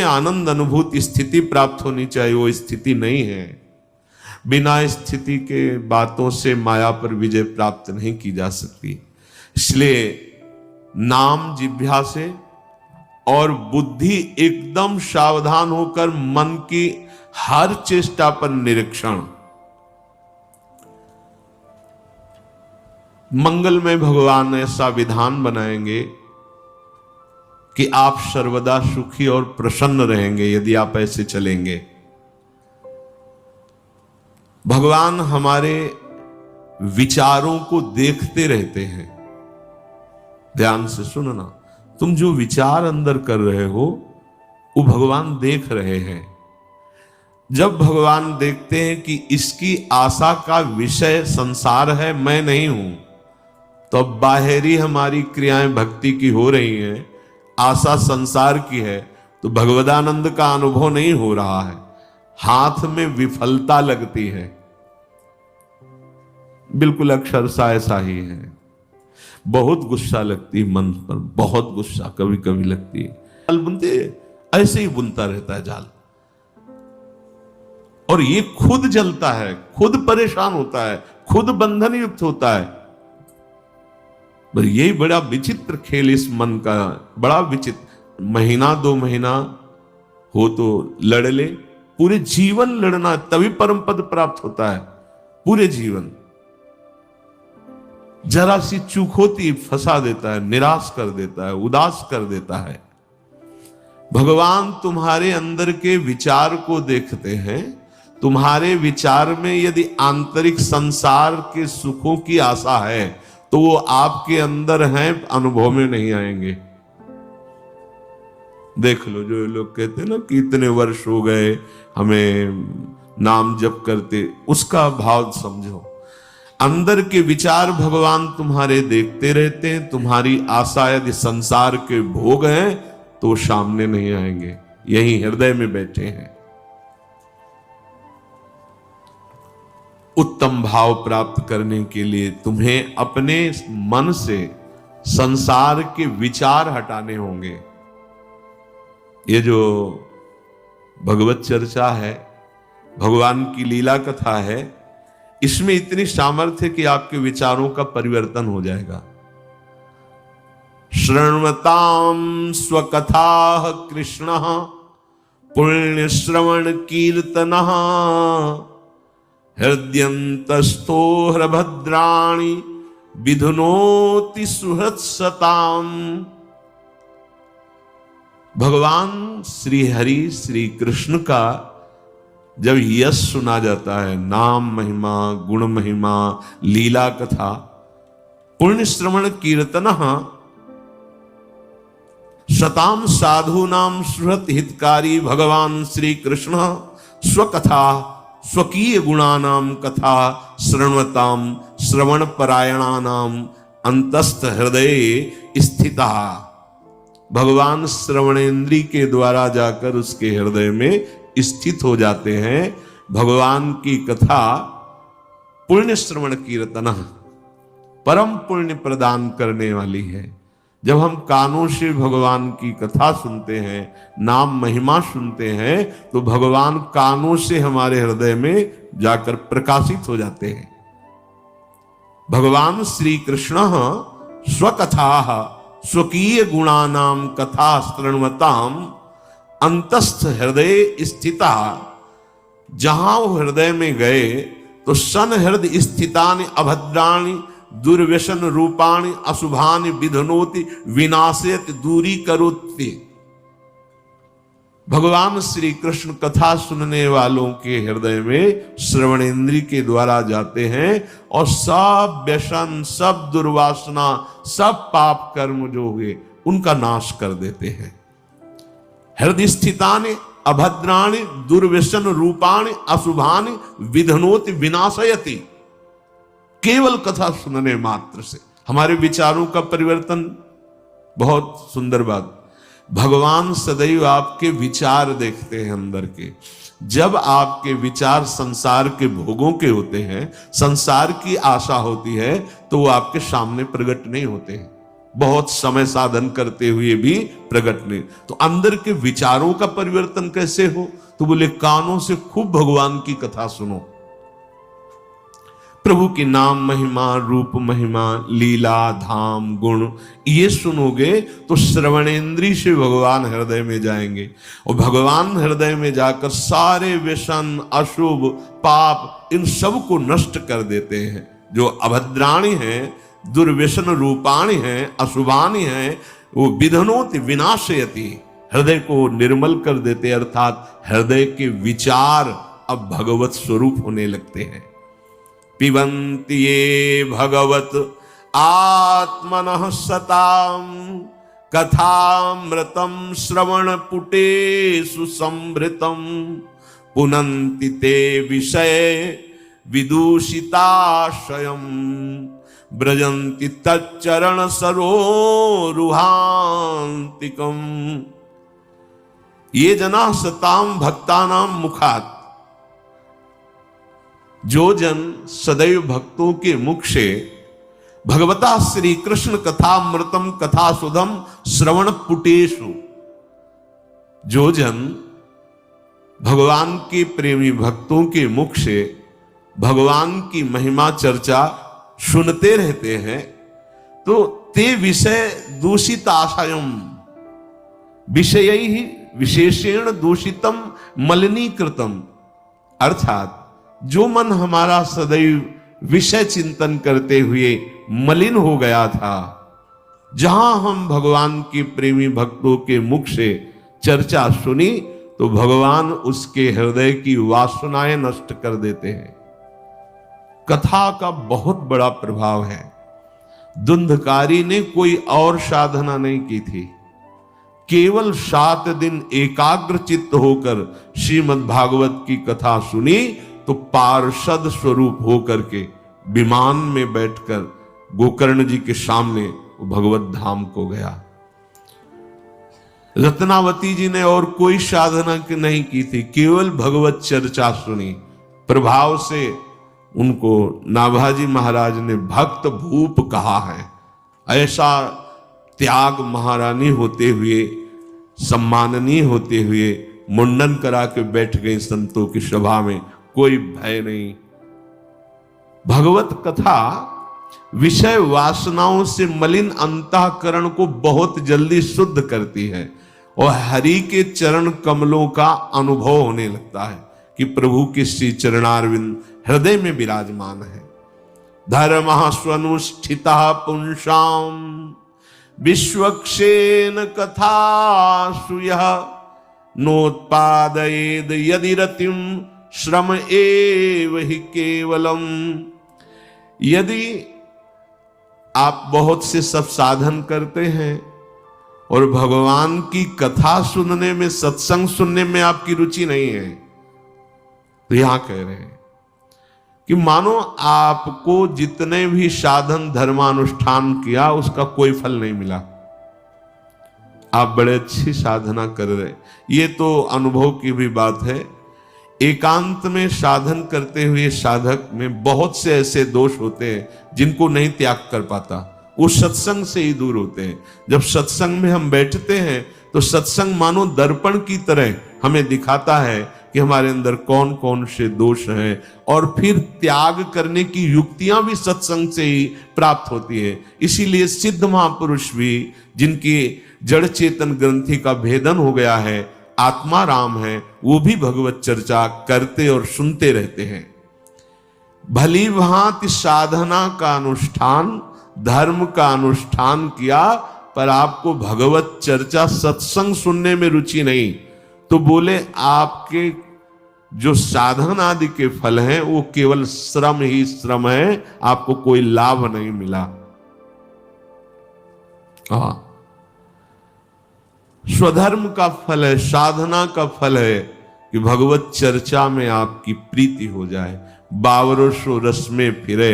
आनंद अनुभूति स्थिति प्राप्त होनी चाहिए, वो स्थिति नहीं है। बिना स्थिति के बातों से माया पर विजय प्राप्त नहीं की जा सकती। इसलिए नाम जिह्वा से और बुद्धि एकदम सावधान होकर मन की हर चेष्टा पर निरीक्षण। मंगल में भगवान ऐसा विधान बनाएंगे कि आप सर्वदा सुखी और प्रसन्न रहेंगे यदि आप ऐसे चलेंगे। भगवान हमारे विचारों को देखते रहते हैं। ध्यान से सुनना, तुम जो विचार अंदर कर रहे हो वो भगवान देख रहे हैं। जब भगवान देखते हैं कि इसकी आशा का विषय संसार है, मैं नहीं हूं, तो अब बाहरी हमारी क्रियाएं भक्ति की हो रही हैं, आशा संसार की है, तो भगवदानंद का अनुभव नहीं हो रहा है, हाथ में विफलता लगती है। बिल्कुल अक्षरशः ऐसा ही है। बहुत गुस्सा लगती है मन पर, बहुत गुस्सा कभी कभी लगती है। जाल बुनते ऐसे ही बुनता रहता है जाल, और ये खुद जलता है, खुद परेशान होता है, खुद बंधन युक्त होता है। पर यही बड़ा विचित्र खेल इस मन का, बड़ा विचित्र। महीना 2 महीना हो तो लड़ ले, पूरे जीवन लड़ना, तभी परम पद प्राप्त होता है। पूरे जीवन जरा सी चूक होती फंसा देता है, निराश कर देता है, उदास कर देता है। भगवान तुम्हारे अंदर के विचार को देखते हैं। तुम्हारे विचार में यदि आंतरिक संसार के सुखों की आशा है तो वो आपके अंदर हैं, अनुभव में नहीं आएंगे। देख लो, जो लोग कहते हैं ना कि इतने वर्ष हो गए हमें नाम जप करते, उसका भाव समझो। अंदर के विचार भगवान तुम्हारे देखते रहते हैं। तुम्हारी आशा यदि संसार के भोग हैं तो सामने नहीं आएंगे, यही हृदय में बैठे हैं। उत्तम भाव प्राप्त करने के लिए तुम्हें अपने मन से संसार के विचार हटाने होंगे। ये जो भगवत चर्चा है, भगवान की लीला कथा है, इसमें इतनी सामर्थ्य कि आपके विचारों का परिवर्तन हो जाएगा। श्रृण्वताम स्वकथा कृष्ण पुण्य श्रवण कीर्तन हृदयंतस्थो हरभद्राणि विधुनोति सुहृत्सताम। भगवान श्री हरि श्री कृष्ण का जब यश सुना जाता है, नाम महिमा, गुण महिमा, लीला कथा, पुण्य श्रवण कीर्तन शताम साधु नाम सुहृत हितकारी भगवान श्री कृष्ण स्वकथा स्वकीय गुणानाम कथा श्रृण्वताम श्रवण परायणानाम अंतस्थ हृदय स्थिता। भगवान श्रवणेन्द्री के द्वारा जाकर उसके हृदय में स्थित हो जाते हैं। भगवान की कथा पुण्य श्रवण कीर्तन परम पुण्य प्रदान करने वाली है। जब हम कानों से भगवान की कथा सुनते हैं, नाम महिमा सुनते हैं, तो भगवान कानों से हमारे हृदय में जाकर प्रकाशित हो जाते हैं। भगवान श्री कृष्ण स्वकथा स्वकीय गुणानाम कथा शृण्वताम अंतस्थ हृदय स्थिता। जहां वो हृदय में गए तो सन हृदय स्थितानि अभद्राणि दुर्व्यसन रूपाणि अशुभानि विधनोति विनाशयति दूरी करोति। भगवान श्री कृष्ण कथा सुनने वालों के हृदय में श्रवणेन्द्री के द्वारा जाते हैं और सब व्यसन, सब दुर्वासना, सब पाप कर्म जो हुए उनका नाश कर देते हैं। हृदय स्थितानि अभद्राणि दुर्व्यसन रूपाणि अशुभानि विधनोति विनाशयति। केवल कथा सुनने मात्र से हमारे विचारों का परिवर्तन। बहुत सुंदर बात, भगवान सदैव आपके विचार देखते हैं अंदर के। जब आपके विचार संसार के भोगों के होते हैं, संसार की आशा होती है, तो वो आपके सामने प्रकट नहीं होते हैं। बहुत समय साधन करते हुए भी प्रकट नहीं। तो अंदर के विचारों का परिवर्तन कैसे हो? तो बोले कानों से खूब भगवान की कथा सुनो, प्रभु के नाम महिमा, रूप महिमा, लीला, धाम, गुण ये सुनोगे तो श्रवणेंद्री से भगवान हृदय में जाएंगे और भगवान हृदय में जाकर सारे व्यसन, अशुभ, पाप इन सब को नष्ट कर देते हैं। जो अभद्राणी हैं, दुर्व्यसन रूपाणी हैं, अशुभानी हैं, वो विधनोति विनाशयति, हृदय को निर्मल कर देते, अर्थात हृदय के विचार अब भगवत स्वरूप होने लगते हैं। पिबन्ति ये भगवत आत्मनः सताम कथामृतं श्रवणपुटेषु संभृतं पुनन्ति ते विषय विदूषिताशयम् ब्रजन्ति तच्चरण सरोरुहान्तिकम्। ये जना सताम भक्तानां मुखात्, जो जन सदैव भक्तों के मुख से भगवता श्री कृष्ण कथामृतम कथा सुधम श्रवण पुटेशु, जो जन भगवान के प्रेमी भक्तों के मुख से भगवान की महिमा चर्चा सुनते रहते हैं, तो ते विषय दूषित आशयम, विषय ही विशेषेण दूषितम मलिनीकृतम, अर्थात जो मन हमारा सदैव विषय चिंतन करते हुए मलिन हो गया था, जहां हम भगवान के प्रेमी भक्तों के मुख से चर्चा सुनी तो भगवान उसके हृदय की वासनाएं नष्ट कर देते हैं। कथा का बहुत बड़ा प्रभाव है। धुंधकारी ने कोई और साधना नहीं की थी, केवल 7 दिन एकाग्र चित्त होकर श्रीमद् भागवत की कथा सुनी तो पार्षद स्वरूप होकर के विमान में बैठकर गोकर्ण जी के सामने वो भगवत धाम को गया। रत्नावती जी ने और कोई साधना नहीं की थी, केवल भगवत चर्चा सुनी। प्रभाव से उनको नाभाजी महाराज ने भक्त भूप कहा है। ऐसा त्याग महारानी होते हुए, सम्माननीय होते हुए मुंडन करा के बैठ गई संतों की सभा में, कोई भय नहीं। भगवत कथा विषय वासनाओं से मलिन अंतःकरण को बहुत जल्दी शुद्ध करती है और हरि के चरण कमलों का अनुभव होने लगता है कि प्रभु के श्री चरणारविंद हृदय में विराजमान है। धर्मः स्वनुष्ठितः पुंसाम विश्वक्षेन कथासु यः नोत्पादयेद यदि रतिम श्रम एव हि केवलम। यदि आप बहुत से सब साधन करते हैं और भगवान की कथा सुनने में, सत्संग सुनने में आपकी रुचि नहीं है, तो यहां कह रहे हैं कि मानो आपको जितने भी साधन धर्मानुष्ठान किया उसका कोई फल नहीं मिला, आप बड़े अच्छी साधना कर रहे। ये तो अनुभव की भी बात है। एकांत में साधन करते हुए साधक में बहुत से ऐसे दोष होते हैं जिनको नहीं त्याग कर पाता, वो सत्संग से ही दूर होते हैं। जब सत्संग में हम बैठते हैं तो सत्संग मानो दर्पण की तरह हमें दिखाता है कि हमारे अंदर कौन कौन से दोष हैं, और फिर त्याग करने की युक्तियां भी सत्संग से ही प्राप्त होती है। इसीलिए सिद्ध महापुरुष भी, जिनकी जड़ चेतन ग्रंथि का भेदन हो गया है, आत्मा राम है, वो भी भगवत चर्चा करते और सुनते रहते हैं। भली भांति साधना का अनुष्ठान, धर्म का अनुष्ठान किया, पर आपको भगवत चर्चा सत्संग सुनने में रुचि नहीं, तो बोले आपके जो साधन आदि के फल हैं वो केवल श्रम ही श्रम है, आपको कोई लाभ नहीं मिला। स्वधर्म का फल है, साधना का फल है कि भगवत चर्चा में आपकी प्रीति हो जाए। बावरसो रस में फिरे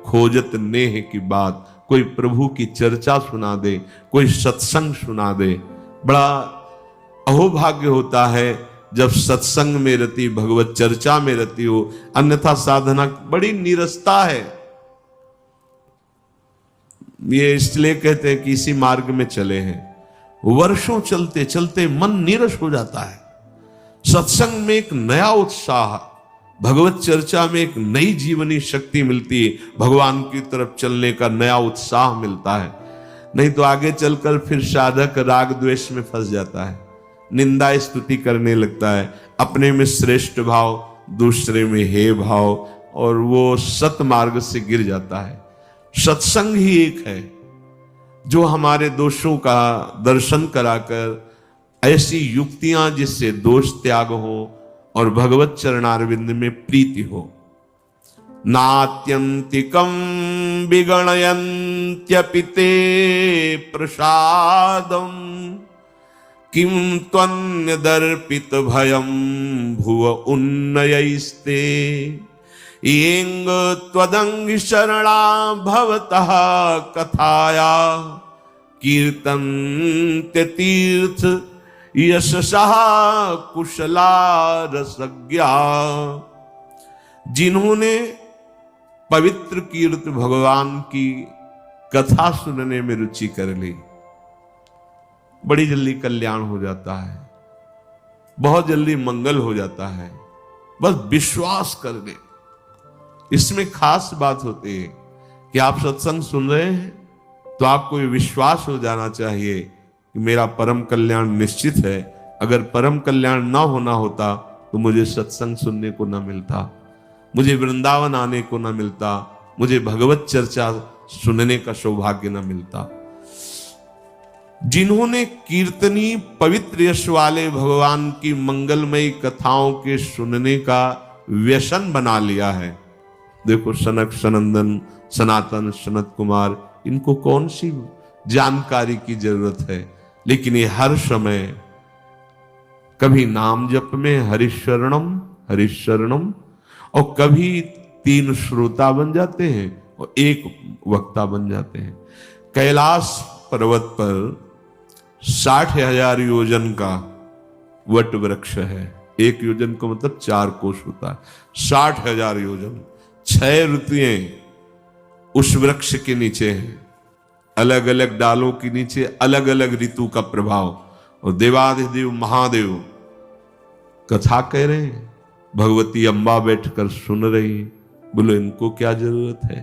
खोजत नेह की बात, कोई प्रभु की चर्चा सुना दे, कोई सत्संग सुना दे। बड़ा अहोभाग्य होता है जब सत्संग में रति, भगवत चर्चा में रति हो, अन्यथा साधना बड़ी नीरसता है। ये इसलिए कहते हैं कि इसी मार्ग में चले हैं। वर्षों चलते चलते मन नीरस हो जाता है। सत्संग में एक नया उत्साह, भगवत चर्चा में एक नई जीवनी शक्ति मिलती है, भगवान की तरफ चलने का नया उत्साह मिलता है। नहीं तो आगे चलकर फिर साधक राग द्वेष में फंस जाता है, निंदा स्तुति करने लगता है, अपने में श्रेष्ठ भाव, दूसरे में हे भाव, और वो सत मार्ग से गिर जाता है। सत्संग ही एक है जो हमारे दोषों का दर्शन कराकर ऐसी युक्तियां जिससे दोष त्याग हो और भगवत चरणारविंद में प्रीति हो। नात्यंतिकम विगणयन्त्यपि ते प्रसादम किम त्वन्यदर्पित भयम भुव उन्नयैस्ते येंग त्वदंग शरणा भवतः कथाया कीर्तन्ते तीर्थ यशसः कुशला रसज्ञा। जिन्होंने पवित्र कीर्त भगवान की कथा सुनने में रुचि कर ली, बड़ी जल्दी कल्याण हो जाता है, बहुत जल्दी मंगल हो जाता है। बस विश्वास कर ले। इसमें खास बात होती है कि आप सत्संग सुन रहे हैं तो आपको ये विश्वास हो जाना चाहिए कि मेरा परम कल्याण निश्चित है। अगर परम कल्याण ना होना होता तो मुझे सत्संग सुनने को ना मिलता, मुझे वृंदावन आने को ना मिलता, मुझे भगवत चर्चा सुनने का सौभाग्य ना मिलता। जिन्होंने कीर्तनी पवित्र यश वाले भगवान की मंगलमयी कथाओं के सुनने का व्यसन बना लिया है, देखो सनक सनंदन सनातन सनत कुमार, इनको कौन सी जानकारी की जरूरत है, लेकिन ये हर समय कभी नाम जप में हरिशरणम और कभी 3 श्रोता बन जाते हैं और 1 वक्ता बन जाते हैं। कैलाश पर्वत पर 60,000 योजन का वट वृक्ष है। 1 योजन का मतलब 4 कोश होता है। 60,000 योजन, 6 ऋतुएं उस वृक्ष के नीचे हैं, अलग अलग डालों के नीचे अलग अलग ऋतु का प्रभाव। और देवाधिदेव महादेव कथा कह रहे हैं, भगवती अम्बा बैठकर सुन रही। बोलो इनको क्या जरूरत है।